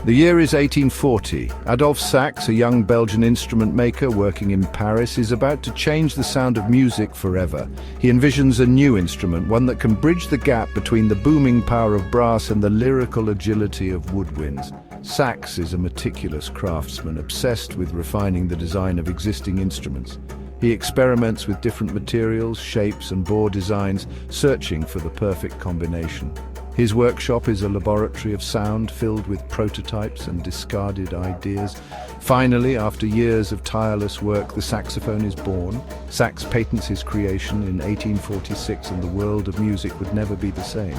The year is 1840. Adolphe Sax, a young Belgian instrument maker working in Paris, is about to change the sound of music forever. He envisions a new instrument, one that can bridge the gap between the booming power of brass and the lyrical agility of woodwinds. Sax is a meticulous craftsman, obsessed with refining the design of existing instruments. He experiments with different materials, shapes, and bore designs, searching for the perfect combination. His workshop is a laboratory of sound filled with prototypes and discarded ideas. Finally, after years of tireless work, the saxophone is born. Sax patents his creation in 1846, and the world of music would never be the same.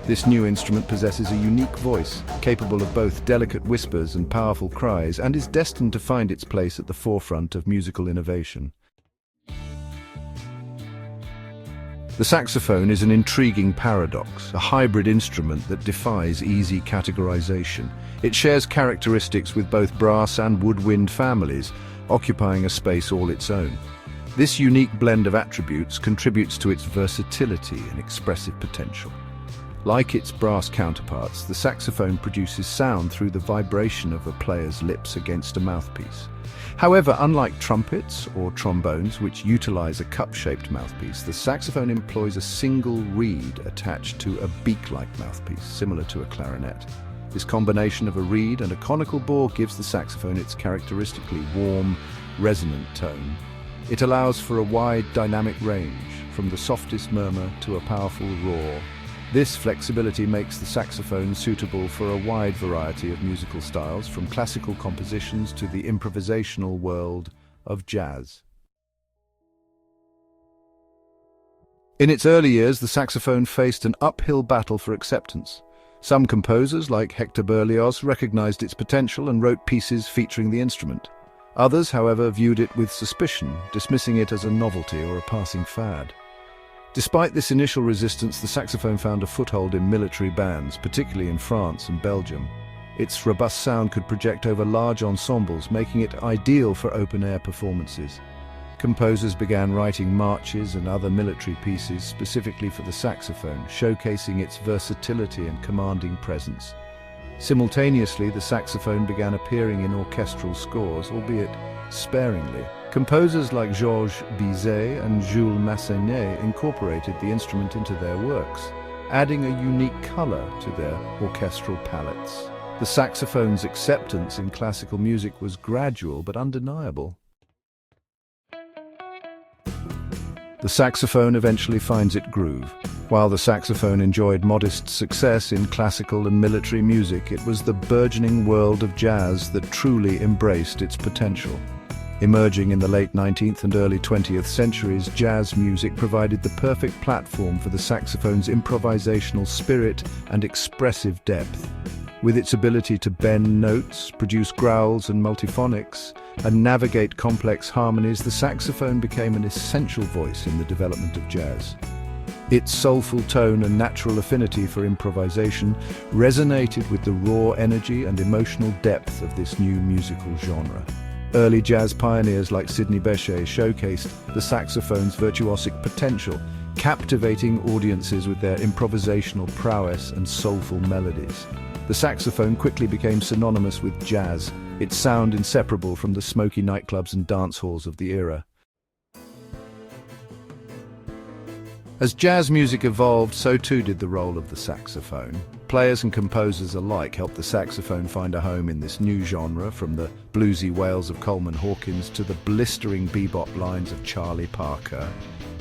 This new instrument possesses a unique voice, capable of both delicate whispers and powerful cries, and is destined to find its place at the forefront of musical innovation. The saxophone is an intriguing paradox, a hybrid instrument that defies easy categorization. It shares characteristics with both brass and woodwind families, occupying a space all its own. This unique blend of attributes contributes to its versatility and expressive potential. Like its brass counterparts, the saxophone produces sound through the vibration of a player's lips against a mouthpiece. However, unlike trumpets or trombones, which utilize a cup-shaped mouthpiece, the saxophone employs a single reed attached to a beak-like mouthpiece, similar to a clarinet. This combination of a reed and a conical bore gives the saxophone its characteristically warm, resonant tone. It allows for a wide dynamic range, from the softest murmur to a powerful roar. This flexibility makes the saxophone suitable for a wide variety of musical styles, from classical compositions to the improvisational world of jazz. In its early years, the saxophone faced an uphill battle for acceptance. Some composers, like Hector Berlioz, recognized its potential and wrote pieces featuring the instrument. Others, however, viewed it with suspicion, dismissing it as a novelty or a passing fad. Despite this initial resistance, the saxophone found a foothold in military bands, particularly in France and Belgium. Its robust sound could project over large ensembles, making it ideal for open-air performances. Composers began writing marches and other military pieces specifically for the saxophone, showcasing its versatility and commanding presence. Simultaneously, the saxophone began appearing in orchestral scores, albeit sparingly. Composers like Georges Bizet and Jules Massenet incorporated the instrument into their works, adding a unique color to their orchestral palettes. The saxophone's acceptance in classical music was gradual but undeniable. The saxophone eventually finds its groove. While the saxophone enjoyed modest success in classical and military music, it was the burgeoning world of jazz that truly embraced its potential. Emerging in the late 19th and early 20th centuries, jazz music provided the perfect platform for the saxophone's improvisational spirit and expressive depth. With its ability to bend notes, produce growls and multiphonics, and navigate complex harmonies, the saxophone became an essential voice in the development of jazz. Its soulful tone and natural affinity for improvisation resonated with the raw energy and emotional depth of this new musical genre. Early jazz pioneers like Sidney Bechet showcased the saxophone's virtuosic potential, captivating audiences with their improvisational prowess and soulful melodies. The saxophone quickly became synonymous with jazz, its sound inseparable from the smoky nightclubs and dance halls of the era. As jazz music evolved, so too did the role of the saxophone. Players and composers alike helped the saxophone find a home in this new genre, from the bluesy wails of Coleman Hawkins to the blistering bebop lines of Charlie Parker.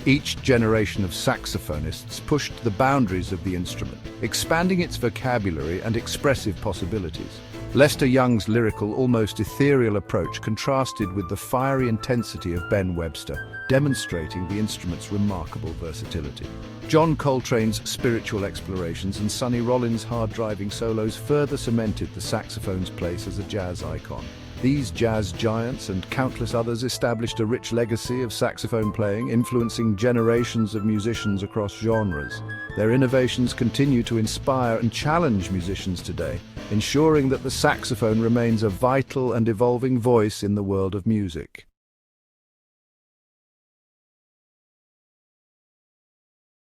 Each generation of saxophonists pushed the boundaries of the instrument, expanding its vocabulary and expressive possibilities. Lester Young's lyrical, almost ethereal approach contrasted with the fiery intensity of Ben Webster, demonstrating the instrument's remarkable versatility. John Coltrane's spiritual explorations and Sonny Rollins' hard-driving solos further cemented the saxophone's place as a jazz icon. These jazz giants and countless others established a rich legacy of saxophone playing, influencing generations of musicians across genres. Their innovations continue to inspire and challenge musicians today, ensuring that the saxophone remains a vital and evolving voice in the world of music.